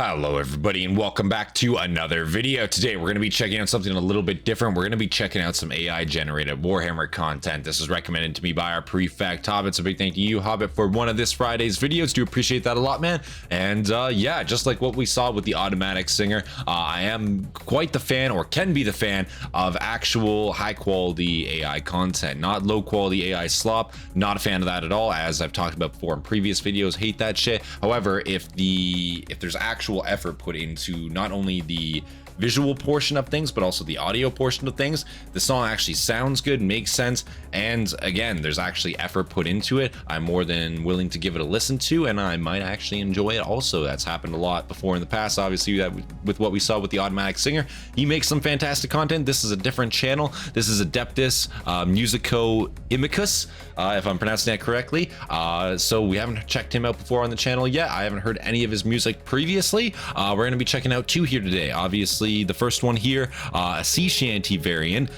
Hello everybody and welcome back to another video. Today we're going to be checking out something a little bit different. We're going to be checking out some AI generated Warhammer content. This was recommended to me by our prefect Hobbit, so big thank you Hobbit for one of this Friday's videos. Do appreciate that a lot, man. And yeah, just like what we saw with the automatic singer, I am quite the fan, or can be the fan, of actual high quality AI content, not low quality AI slop. Not a fan of that at all, as I've talked about before in previous videos. Hate that shit. However, if there's actual effort put into not only the visual portion of things but also the audio portion of things, the song actually sounds good, makes sense, and again, there's actually effort put into it, I'm more than willing to give it a listen to, and I might actually enjoy it also. That's happened a lot before in the past, obviously, that with what we saw with the automatic singer. He makes some fantastic content. This is a different channel. This is Adeptus Musico Inimicus, if I'm pronouncing that correctly. So we haven't checked him out before on the channel yet. I haven't heard any of his music previously. We're going to be checking out two here today. Obviously, the first one here, a sea shanty variant,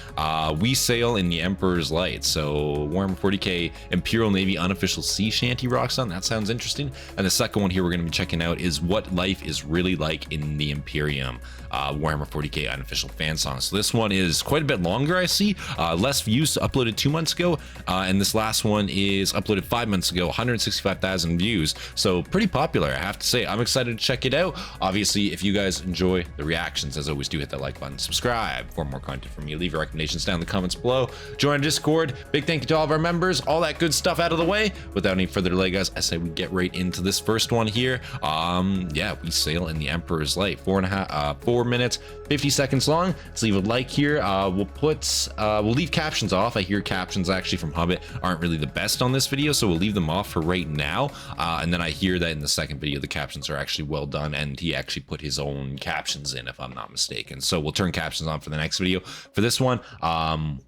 We Sail in the Emperor's Light. So Warhammer 40k Imperial Navy unofficial sea shanty rock song. That sounds interesting. And the second one here we're going to be checking out is What Life is Really Like in the Imperium, Warhammer 40k unofficial fan song. So this one is quite a bit longer, I see. Less views, uploaded 2 months ago, and this last one is uploaded 5 months ago, 165,000 views. So pretty popular, I have to say. I'm excited to check it out. Obviously, if you guys enjoy the reactions, as always, do hit that like button, subscribe for more content from me, leave your recommendations down in the comments below, join Discord. Big thank you to all of our members. All that good stuff out of the way. Without any further delay, guys, I say we get right into this first one here. Yeah, We Sail in the Emperor's Light. 4 minutes 50 seconds long. Let's leave a like here. We'll leave captions off. I hear captions actually from Hobbit aren't really the best on this video, so we'll leave them off for right now. And then I hear that in the second video the captions are actually well done, and he actually put his own captions in, if I'm not mistaken. So we'll turn captions on for the next video. For this one,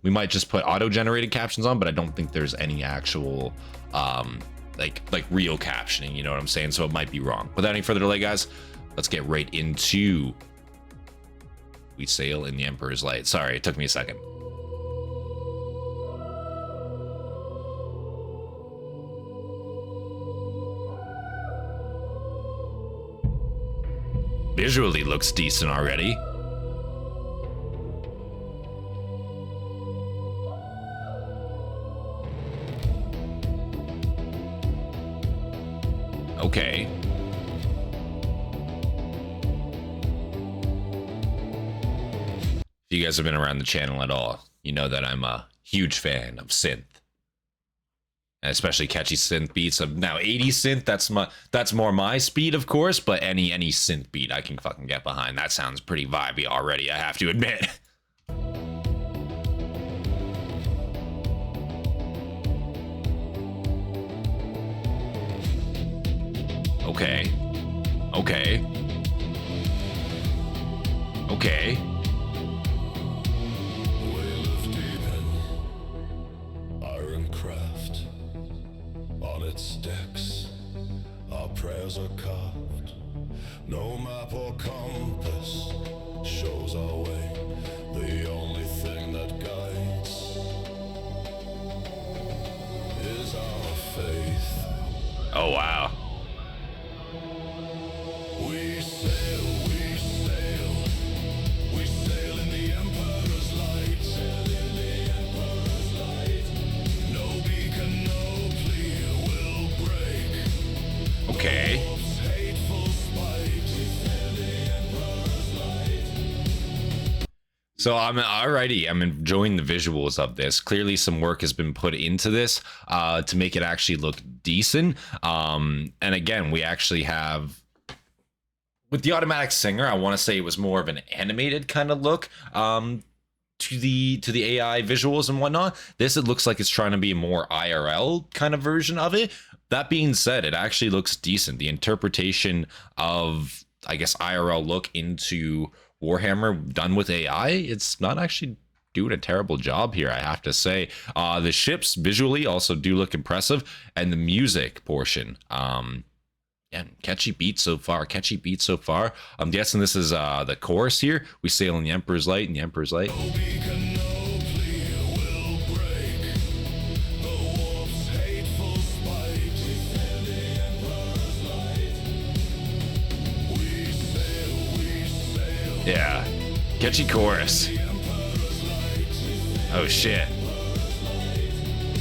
we might just put auto-generated captions on, but I don't think there's any actual like real captioning, you know what I'm saying? So it might be wrong. Without any further delay, guys, let's get right into We Sail in the Emperor's Light. Sorry, it took me a second. Visually looks decent already. Okay. If you guys have been around the channel at all, you know that I'm a huge fan of synth, and especially catchy synth beats. Of now 80s synth, that's more my speed, of course, but any synth beat I can fucking get behind. That sounds pretty vibey already, I have to admit. Okay. Okay. Okay. Decks, our prayers are carved. No map or compass shows our way. The only thing that guides is our faith. Oh wow. We sail, we sail, we sail in the Emperor's light. Sail in the Emperor's light. No beacon, no plea will break. Okay. So I'm enjoying the visuals of this. Clearly some work has been put into this to make it actually look decent. And again, we actually have, with the automatic singer, I want to say it was more of an animated kind of look to the AI visuals and whatnot. This, it looks like it's trying to be a more IRL kind of version of it. That being said, it actually looks decent. The interpretation of, I guess, IRL look into Warhammer done with AI, it's not actually doing a terrible job here, I have to say. The ships visually also do look impressive, and the music portion, yeah, catchy beat so far. I'm guessing this is the chorus here. We sail in the Emperor's Light, in the Emperor's Light. Yeah. Catchy chorus. Oh shit.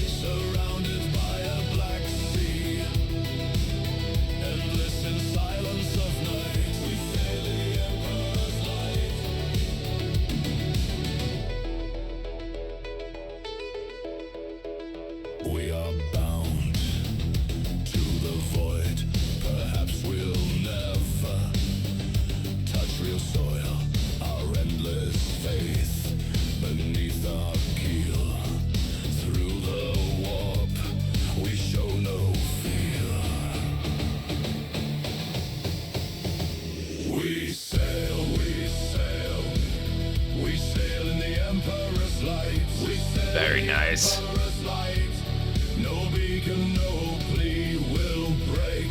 Surrounded by a black sea, endless in silence of night. We sail in the Emperor's light. We are bound to the void. Perhaps we'll never touch real soil. Our endless faith beneath our keel. Through the warp, we show no fear. We sail, we sail, we sail in the Emperor's light. We sail Very nice. in the Emperor's light. No beacon, no plea will break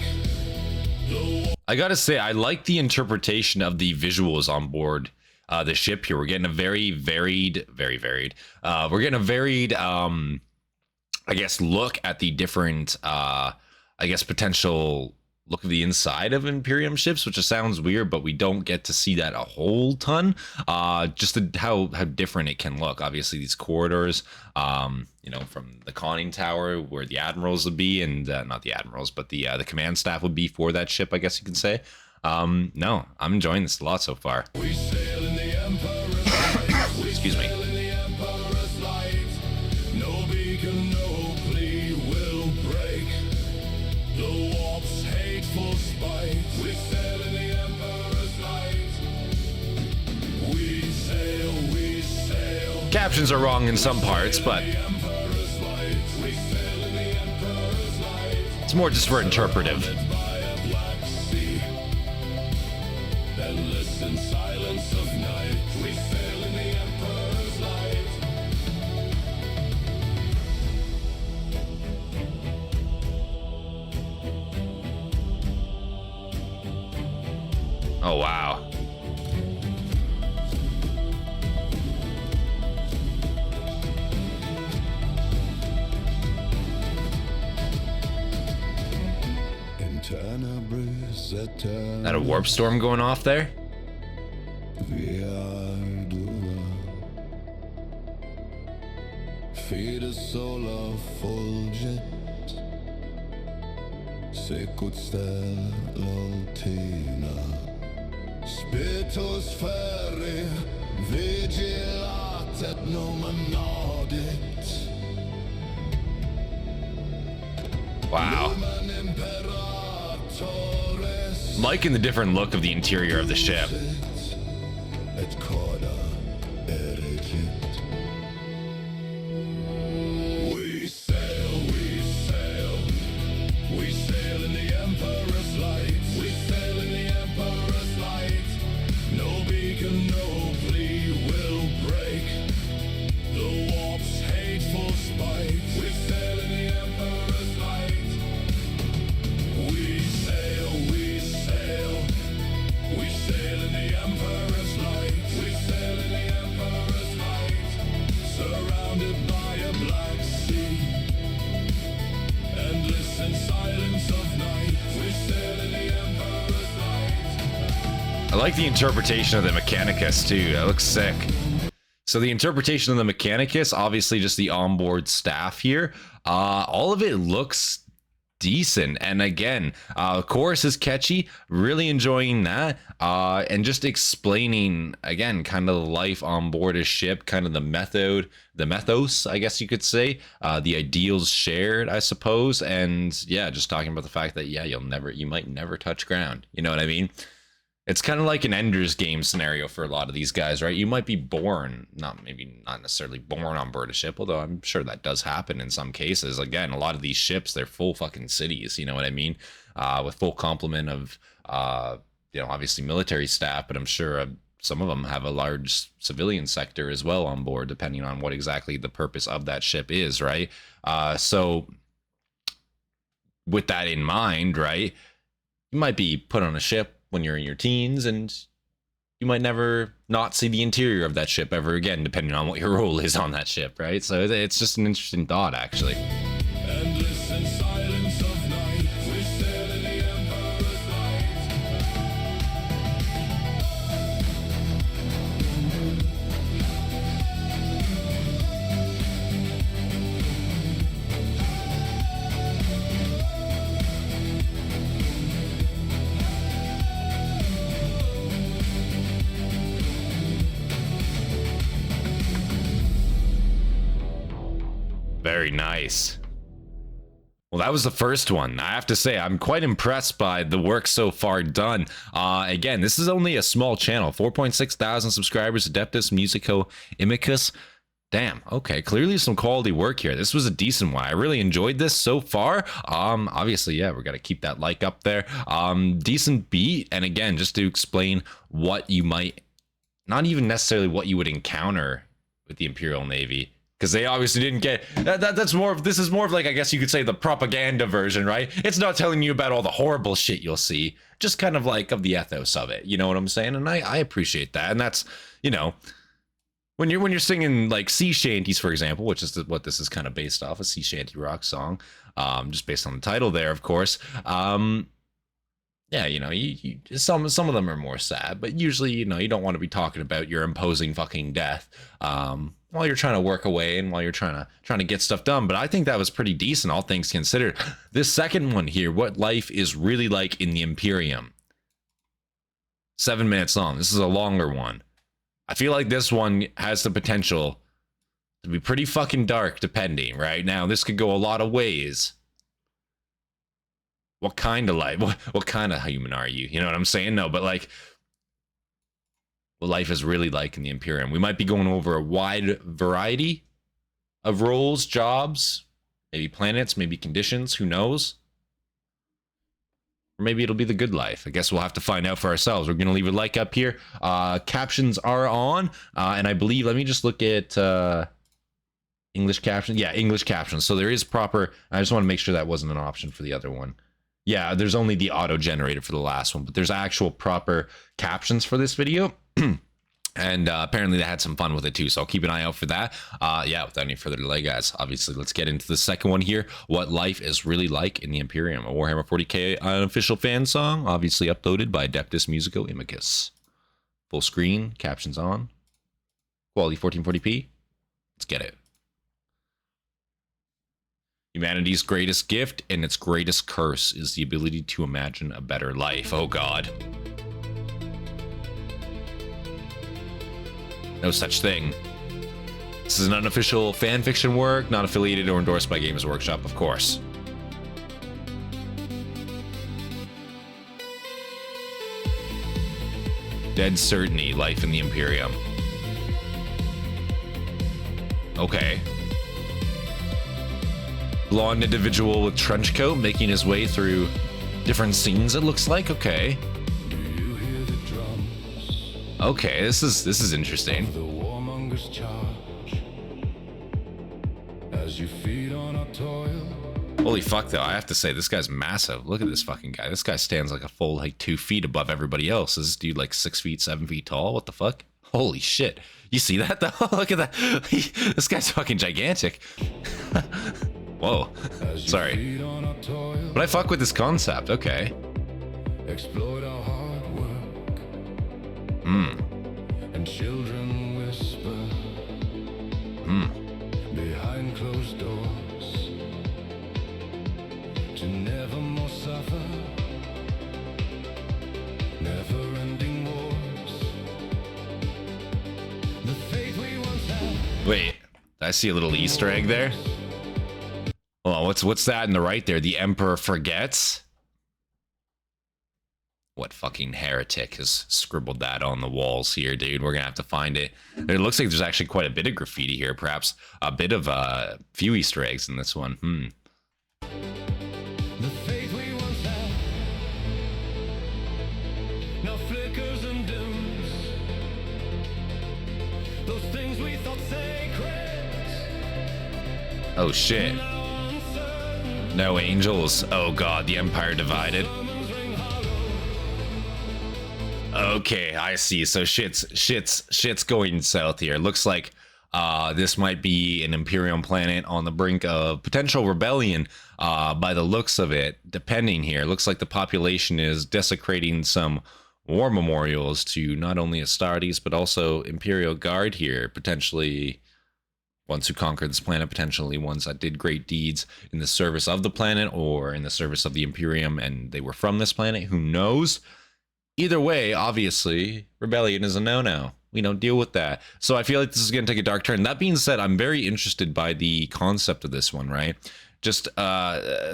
the warp. I gotta say, I like the interpretation of the visuals on board the ship here. We're getting a very varied, we're getting a varied, I guess, look at the different, I guess, potential look of the inside of Imperium ships, which just sounds weird, but we don't get to see that a whole ton. Just how different it can look. Obviously, these corridors, you know, from the conning tower where the admirals would be, and not the admirals, but the command staff would be for that ship, I guess you can say. No, I'm enjoying this a lot so far. We sail in the Emperor's light. We Excuse me. sail in the Emperor's light. No beacon, no plea will break the warp's hateful spite. We sail in the Emperor's light. We sail. Captions are wrong in some parts, but The Emperor's light. We sail in the Emperor's light. it's more just for interpretive. By a black sea, endless in silence of night. We sail in the Emperor's light. Oh, wow. That a warp storm going off there? Fide sola fulget, secut stellaltina, Spiritus ferri, vigilat et nomen audit. Wow. Lumen imperatores, Liking the different look of the interior of the ship. et corda erigit. We sail, we sail, we sail in the Emperor's light. We sail in the Emperor's light. No beacon, no plea will break the warp's hateful spite. We sail in the Emperor's light. We sail, we sail, we sail in the Emperor's light. We sail in the Emperor's light, surrounded by a black sea, endless in silence of night. We sail in the Emperor's light. I like the interpretation of the Mechanicus too. That looks sick. So the interpretation of the Mechanicus, obviously just the onboard staff here, all of it looks decent. And again, chorus is catchy, really enjoying that, and just explaining again kind of the life on board a ship, kind of the mythos, I guess you could say, the ideals shared, I suppose, and yeah, just talking about the fact that yeah, you might never touch ground, you know what I mean? It's kind of like an Ender's Game scenario for a lot of these guys, right? You might be born, not necessarily born on board a ship, although I'm sure that does happen in some cases. Again, a lot of these ships, they're full fucking cities, you know what I mean? With full complement of, you know, obviously military staff, but I'm sure some of them have a large civilian sector as well on board, depending on what exactly the purpose of that ship is, right? So with that in mind, right, you might be put on a ship when you're in your teens, and you might never not see the interior of that ship ever again, depending on what your role is on that ship, right? So it's just an interesting thought, actually. Endless in silence of night. We sail in the Emperor's light. Very nice. Well, that was the first one. I have to say, I'm quite impressed by the work so far done. Again, this is only a small channel, 4.6 thousand subscribers, Adeptus Musico Inimicus. Damn, okay, clearly some quality work here. This was a decent one. I really enjoyed this so far. Obviously, yeah, we're gonna keep that like up there. Decent beat, and again, just to explain what you might, not even necessarily what you would encounter with the Imperial Navy, because they obviously didn't get that's more of, this is more of like, I guess you could say, the propaganda version, right? It's not telling you about all the horrible shit you'll see, just kind of like of the ethos of it, you know what I'm saying? And I appreciate that. And that's, you know, when you're singing like sea shanties, for example, which is what this is kind of based off, a sea shanty rock song, just based on the title there, of course. Yeah, you know, some of them are more sad, but usually, you know, you don't want to be talking about your imposing fucking death while you're trying to work away and while you're trying to get stuff done. But I think that was pretty decent, all things considered. This second one here, what life is really like in the Imperium. 7 minutes long. This is a longer one. I feel like this one has the potential to be pretty fucking dark, depending, right? Now, this could go a lot of ways. What kind of life? What kind of human are you? You know what I'm saying? No, but like, what life is really like in the Imperium. We might be going over a wide variety of roles, jobs, maybe planets, maybe conditions, who knows? Or maybe it'll be the good life. I guess we'll have to find out for ourselves. We're going to leave a like up here. Captions are on, and I believe, let me just look at English captions. Yeah, English captions. So there is proper, I just want to make sure that wasn't an option for the other one. Yeah, there's only the auto-generated for the last one, but there's actual proper captions for this video. And apparently they had some fun with it too, so I'll keep an eye out for that. Yeah, without any further delay, guys, obviously let's get into the second one here. What life is really like in the Imperium, a Warhammer 40k unofficial fan song, obviously uploaded by Adeptus Musico Inimicus. Full screen, captions on, quality 1440p. Let's get it. Humanity's greatest gift and its greatest curse is the ability to imagine a better life. Oh God. No such thing. This is an unofficial fan fiction work, not affiliated or endorsed by Games Workshop, of course. Dead certainty, life in the Imperium. Okay. Blonde individual with trench coat making his way through different scenes, it looks like. Okay. Do you hear the drums? Okay, this is interesting. The warmongers charge as you feed on our toil. Holy fuck though, I have to say, this guy's massive. Look at this fucking guy. This guy stands like a full like 2 feet above everybody else. Is this dude like 6 feet, 7 feet tall? What the fuck? Holy shit. You see that though? Look at that. This guy's fucking gigantic. Whoa, sorry. But I fuck with this concept, okay. Exploit our hard work. And children whisper. Behind closed doors. To never more suffer. Never ending wars. The faith we once had. Wait, I see a little Easter egg there. Oh, what's that in the right there? The Emperor forgets? What fucking heretic has scribbled that on the walls here, dude? We're gonna have to find it. It looks like there's actually quite a bit of graffiti here, perhaps a bit of a few Easter eggs in this one. The faith we once had now flickers and dims. Those things we thought sacred. Oh shit. No angels. Oh God, the Empire divided. Okay, I see. So shit's going south here. Looks like this might be an Imperium planet on the brink of potential rebellion by the looks of it. Depending here, looks like the population is desecrating some war memorials to not only Astartes but also Imperial Guard here, potentially ones who conquered this planet, potentially ones that did great deeds in the service of the planet or in the service of the Imperium and they were from this planet. Who knows? Either way, obviously, rebellion is a no-no. deal with that. So I feel like this is going to take a dark turn. That being said, I'm very interested by the concept of this one, right? Just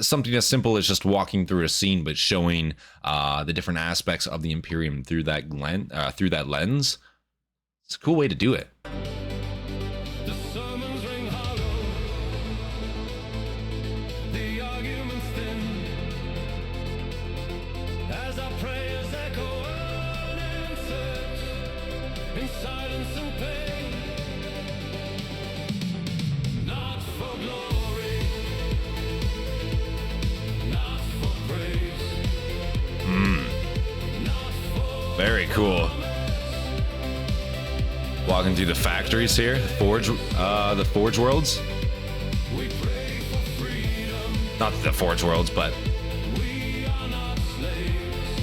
something as simple as just walking through a scene, but showing the different aspects of the Imperium through that lens. It's a cool way to do it. The sermons ring hollow, the arguments thin, as our prayers echo unanswered in silence and pain. Not for glory, not for praise, not for Very cool. Walking through the factories here, the Forge Worlds. we pray for freedom. Not the Forge Worlds, but We are not slaves.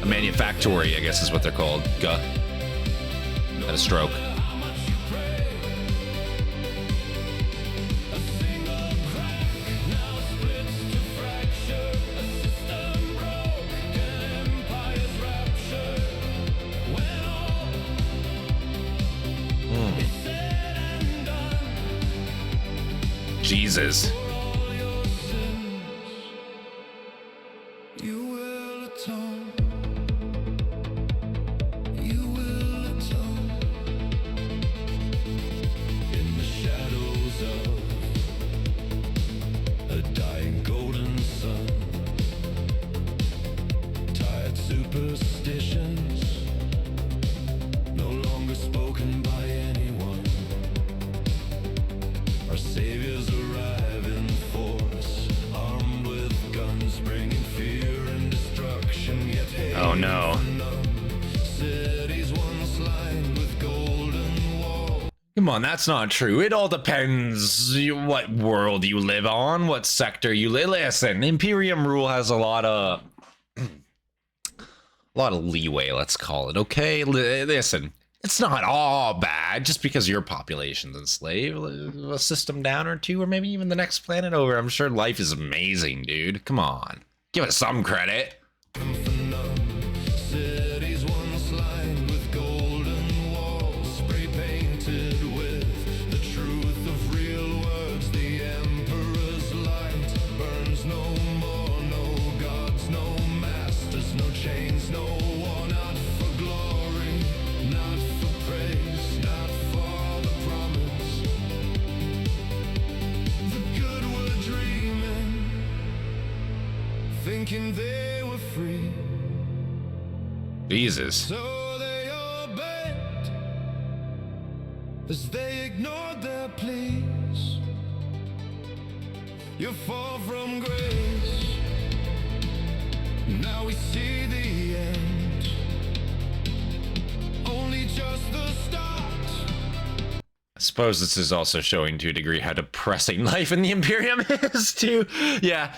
a manufactory, I guess is what they're called. Guh. Had a stroke. How much you pray, a single crack now splits to fracture. A system broke, an empire's rapture. When all is said and done, Jesus. for all your sins, you will atone. You will atone. In the shadows of a dying golden sun, tired superstitions no longer spoken by anyone. Our saviors arrive in force, armed with guns, bringing fear and destruction. Yet hate Oh no. cities once lined with golden walls. Come on, that's not true. It all depends what world you live on, what sector you live. Listen, Imperium rule has a lot of leeway, let's call it. Okay, listen, it's not all bad just because your population's enslaved. A system down or two, or maybe even the next planet over. I'm sure life is amazing, dude. Come on, give it some credit. Cities once lined with golden walls, spray painted with the truth of real words. The emperor's light burns no more. No gods, no masters, no chains, no war. Not for glory, not for praise, not for the promise. The good were dreaming, thinking they were free. Jesus. So they obeyed as they ignored their pleas. You fall from grace. Now we see the end. Only just the start. I suppose this is also showing to a degree how depressing life in the Imperium is too. Yeah,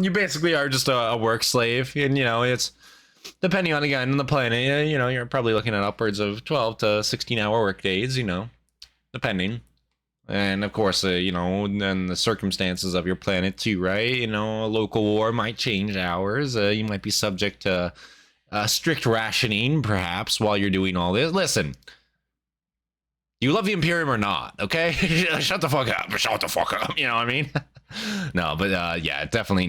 you basically are just a work slave, and it's depending on again the planet. You're probably looking at upwards of 12 to 16-hour work days. Depending, and of course, then the circumstances of your planet too, right? A local war might change hours. You might be subject to strict rationing, perhaps, while you're doing all this. Listen. You love the Imperium or not, okay? Shut the fuck up. Shut the fuck up. You know what I mean? No, but yeah, definitely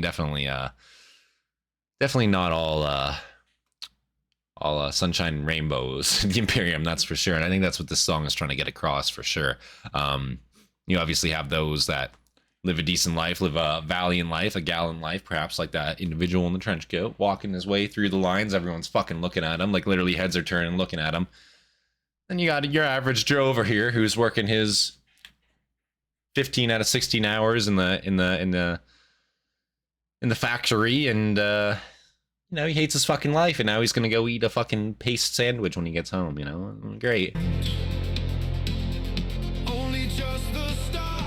not all sunshine and rainbows. The Imperium, that's for sure. And I think that's what this song is trying to get across for sure. You obviously have those that live a decent life, live a valiant life, a gallant life, perhaps like that individual in the trench coat, walking his way through the lines. Everyone's fucking looking at him, like literally heads are turning, looking at him. Then you got your average Joe over here who's working his 15 out of 16 hours in the factory, and he hates his fucking life, and now he's gonna go eat a fucking paste sandwich when he gets home. Great. Only just the start.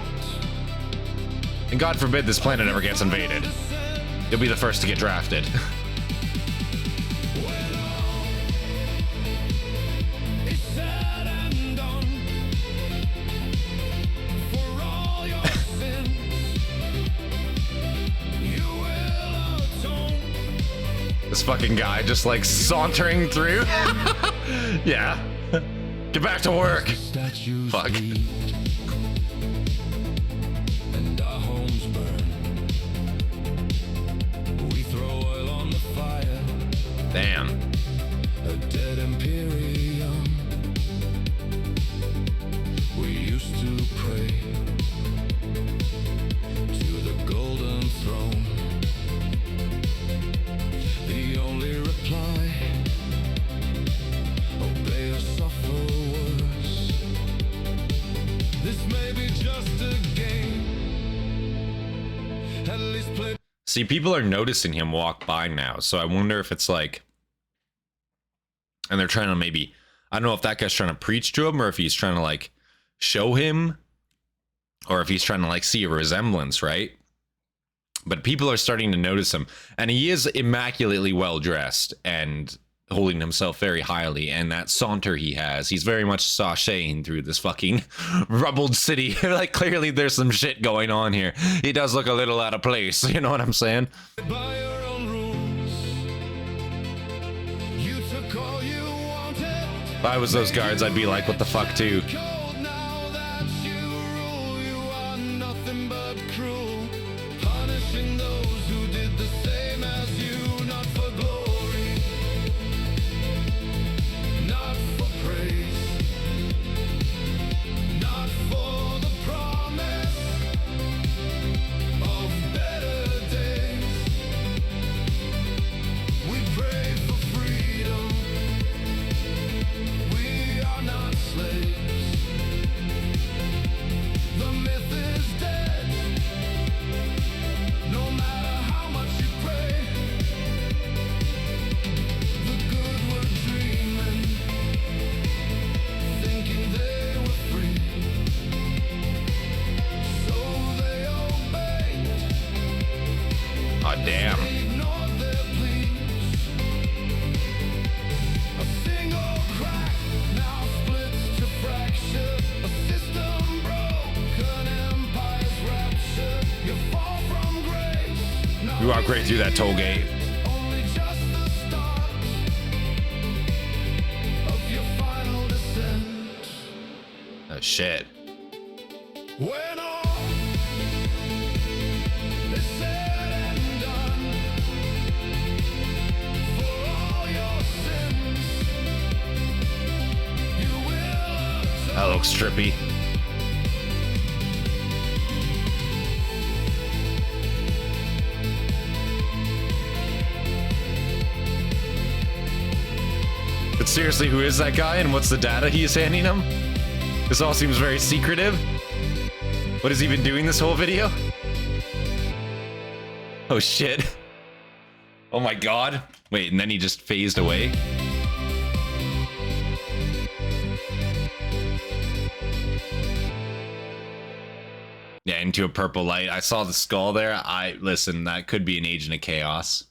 And God forbid this planet ever gets invaded. You'll be the first to get drafted. It's said and done. For all your sins, you will atone. This fucking guy just like sauntering through. Yeah. Get back to work. Statues Fuck. bleed, and our homes burn. We throw oil on the fire. Damn. A dead Imperium. We used to pray to the golden throne. The only reply, obey or suffer worse. This may be just a game. At least play. See, people are noticing him walk by now, so I wonder if it's like, and they're trying to maybe, I don't know if that guy's trying to preach to him or if he's trying to like show him, or if he's trying to like see a resemblance, right? But people are starting to notice him, and he is immaculately well dressed and holding himself very highly, and that saunter he has, he's very much sashaying through this fucking rubbled city. Like, clearly there's some shit going on here. He does look a little out of place, you know what I'm saying? By your own rules. You took all you wanted. If I was those guards, I'd be like, what the fuck too? Cold now that you rule. You are nothing but cruel. Punishing those who did the same as you. Not for glory, not for praise, not for the promise of better days. We pray for freedom. We are not slaves. The myth is dead. No matter how much you pray, the good were dreaming, thinking they were free. So they obeyed. Oh, damn. They ignored their pleas. A single crack now splits to fracture. A system broke, an empire's rapture. You fall from grace. Now You walk right through that toll gate. only just the start of your final descent. Oh, shit. When all is said and done, for all your sins, you will That looks trippy. But seriously, who is that guy and what's the data he is handing him? This all seems very secretive. What has he been doing this whole video? Oh shit. Oh my god. Wait, and then he just phased away? Yeah, into a purple light. I saw the skull there. Listen, that could be an agent of chaos.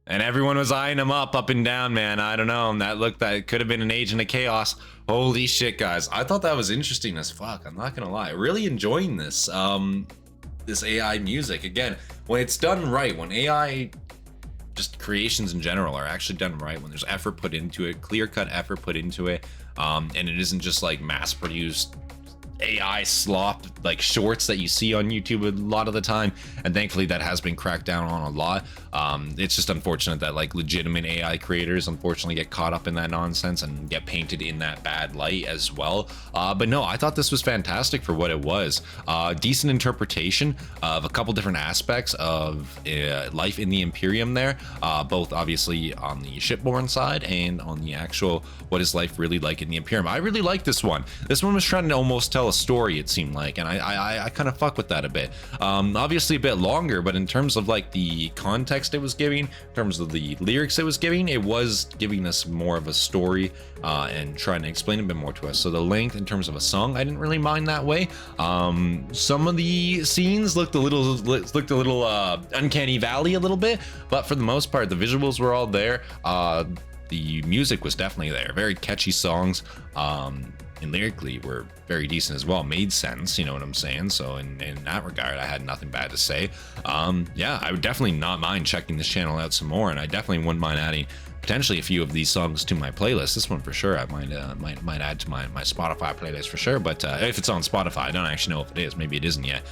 And everyone was eyeing him up and down, man. I don't know. That could have been an agent of chaos. Holy shit, guys. I thought that was interesting as fuck. I'm not gonna lie. Really enjoying this. This AI music. Again, when it's done right, when AI just creations in general are actually done right, when there's effort put into it, clear-cut effort put into it, and it isn't just like mass-produced AI slop like shorts that you see on YouTube a lot of the time, and thankfully that has been cracked down on a lot. It's just unfortunate that like legitimate AI creators unfortunately get caught up in that nonsense and get painted in that bad light as well. But no, I thought this was fantastic for what it was. Decent interpretation of a couple different aspects of life in the Imperium there, both obviously on the shipborne side and on the actual what is life really like in the Imperium. I really like this one. This one was trying to almost tell a story, it seemed like, and I kind of fuck with that a bit. Obviously a bit longer, but in terms of like the context it was giving, in terms of the lyrics it was giving us more of a story and trying to explain a bit more to us. So the length in terms of a song, I didn't really mind that way. Some of the scenes looked a little uncanny valley a little bit, but for the most part the visuals were all there. the music was definitely there. Very catchy songs, and lyrically were very decent as well. Made sense, you know what I'm saying? So in that regard, I had nothing bad to say. Yeah, I would definitely not mind checking this channel out some more, and I definitely wouldn't mind adding potentially a few of these songs to my playlist. This one for sure I might add to my Spotify playlist for sure, but if it's on Spotify, I don't actually know if it is. Maybe it isn't yet.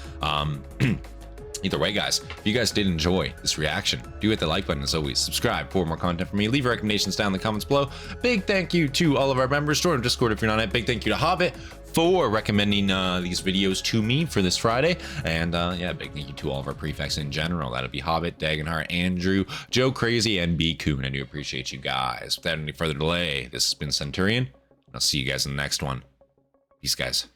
Either way, guys, if you guys did enjoy this reaction, do hit the like button as always. Subscribe for more content from me. Leave your recommendations down in the comments below. Big thank you to all of our members. Join our Discord if you're not in it. Big thank you to Hobbit for recommending these videos to me for this Friday. And yeah, big thank you to all of our prefects in general. That'll be Hobbit, Dagenhart, Andrew, Joe Crazy, and B Coon. I do appreciate you guys. Without any further delay, this has been Centurion, and I'll see you guys in the next one. Peace, guys.